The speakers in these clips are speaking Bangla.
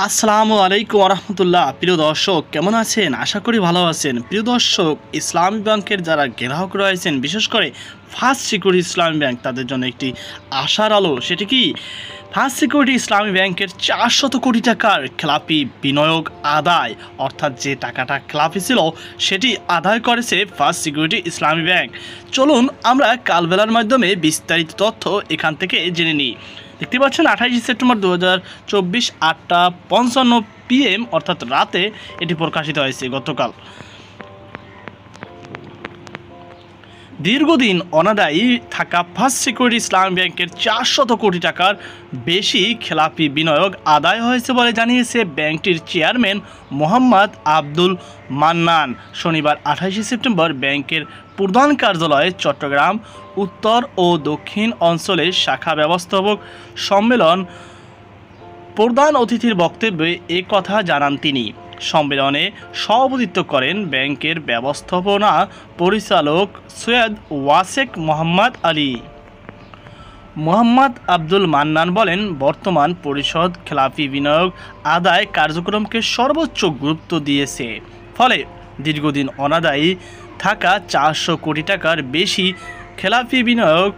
আসসালামু আলাইকুম রহমতুল্লাহ। প্রিয় দর্শক, কেমন আছেন? আশা করি ভালো আছেন। প্রিয় দর্শক, ইসলামী ব্যাংকের যারা গ্রাহক রয়েছেন, বিশেষ করে ফার্স্ট সিকিউরিটি ইসলামী ব্যাংক, তাদের জন্য একটি আশার আলো। সেটি কি? ফার্স্ট সিকিউরিটি ইসলামী ব্যাংকের 400 কোটি টাকার খেলাপি বিনিয়োগ আদায়, অর্থাৎ যে টাকাটা খেলাপি ছিল সেটি আদায় করেছে ফার্স্ট সিকিউরিটি ইসলামী ব্যাংক। চলুন আমরা কালবেলার মাধ্যমে বিস্তারিত তথ্য এখান থেকে জেনে নিই। দেখতে পাচ্ছেন 28 সেপ্টেম্বর 2024 8:55 PM অর্থাৎ রাতে এটি প্রকাশিত হয়েছে গতকাল। দীর্ঘদিন অনাদায়ী থাকা ফার্স্ট সিকিউরিটি ইসলামী ব্যাংকের 400 কোটি টাকার বেশি খেলাপি বিনিয়োগ আদায় হয়েছে বলে জানিয়েছে ব্যাংকটির চেয়ারম্যান মোহাম্মদ আব্দুল মান্নান। শনিবার 28 সেপ্টেম্বর ব্যাংকের প্রধান কার্যালয়ে চট্টগ্রাম উত্তর ও দক্ষিণ অঞ্চলের শাখা ব্যবস্থাপক সম্মেলন প্রধান অতিথির বক্তব্যে এ কথা জানান তিনি। সম্মেলনে সভাপতিত্ব করেন ব্যাংকের ব্যবস্থাপনা পরিচালক সৈয়দ ওয়াসেক মোহাম্মদ আলী। মোহাম্মদ আব্দুল মান্নান বলেন, বর্তমান পরিষদ খেলাপি বিনিয়োগ আদায় কার্যক্রমকে সর্বোচ্চ গুরুত্ব দিয়েছে, ফলে দীর্ঘদিন অনাদায়ী থাকা 400 কোটি টাকার বেশি খেলাপি বিনিয়োগ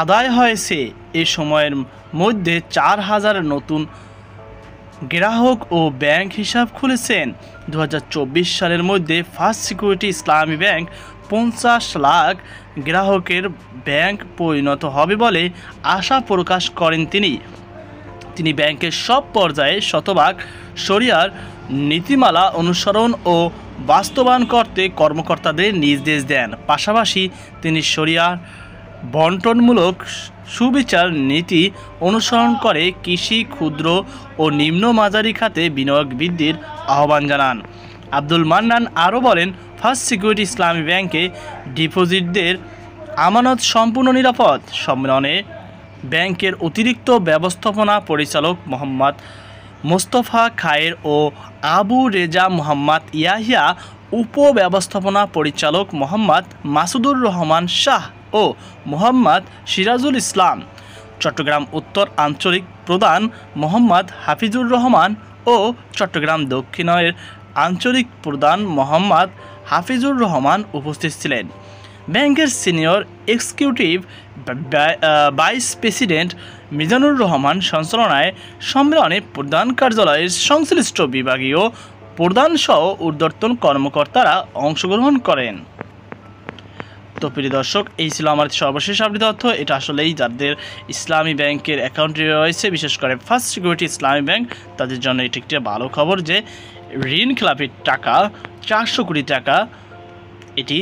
আদায় হয়েছে। এ সময়ের মধ্যে 4000 নতুন গ্রাহক ও ব্যাংক হিসাব খুলেছেন। 2024 সালের মধ্যে ফার্স্ট সিকিউরিটি ইসলামী ব্যাংক 50 লাখ গ্রাহকের ব্যাংক পরিণত হবে বলে আশা প্রকাশ করেন তিনি ব্যাংকের সব পর্যায়ে শতভাগ শরিয়ার নীতিমালা অনুসরণ ও বাস্তবায়ন করতে কর্মকর্তাদের নির্দেশ দেন। পাশাপাশি তিনি শরিয়ার বন্টনমূলক সুবিচার নীতি অনুসরণ করে কৃষি, ক্ষুদ্র ও নিম্ন মাঝারি খাতে বিনিয়োগ বৃদ্ধির আহ্বান জানান। আব্দুল মান্নান আরও বলেন, ফার্স্ট সিকিউরিটি ইসলামী ব্যাংকে ডিপোজিটদের আমানত সম্পূর্ণ নিরাপদ। সম্মেলনে ব্যাংকের অতিরিক্ত ব্যবস্থাপনা পরিচালক মোহাম্মদ মোস্তফা খায়ের ও আবু রেজা মোহাম্মদ ইয়াহিয়া, উপব্যবস্থাপনা পরিচালক মোহাম্মদ মাসুদুর রহমান শাহ ও মোহাম্মদ সিরাজুল ইসলাম, চট্টগ্রাম উত্তর আঞ্চলিক প্রধান মোহাম্মদ হাফিজুর রহমান ও চট্টগ্রাম দক্ষিণের আঞ্চলিক প্রধান মোহাম্মদ হাফিজুর রহমান উপস্থিত ছিলেন। ব্যাংকের senior executive vice president Mizanur Rahman সঞ্চালনায় সম্মেলনে প্রধান কার্যালয়ের সংশ্লিষ্ট বিভাগীয় প্রধানসহ ঊর্ধ্বতন কর্মকর্তারা অংশগ্রহণ করেন। তো প্রিয় দর্শক, এই ছিল আমার সর্বশেষ আপডেট তথ্য। এটা আসলেই যাদের ইসলামী ব্যাংকের অ্যাকাউন্টে রয়েছে, বিশেষ করে ফার্স্ট সিকিউরিটি ইসলামী ব্যাংক, তাদের জন্য এটি একটি ভালো খবর যে ঋণ খেলাপির টাকা 400 কোটি টাকা এটি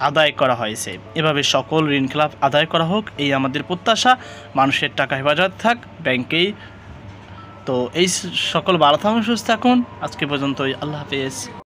আদায় করা হয়েছে। এভাবে সকল ঋণ খেলাপ আদায় করা হোক, এই আমাদের প্রত্যাশা। মানুষের টাকা হেফাজত থাক ব্যাংকেই। তো এই সকল ভালো থাকুন, সুস্থ থাকুন। আজকে পর্যন্তই। আল্লাহ হাফেজ।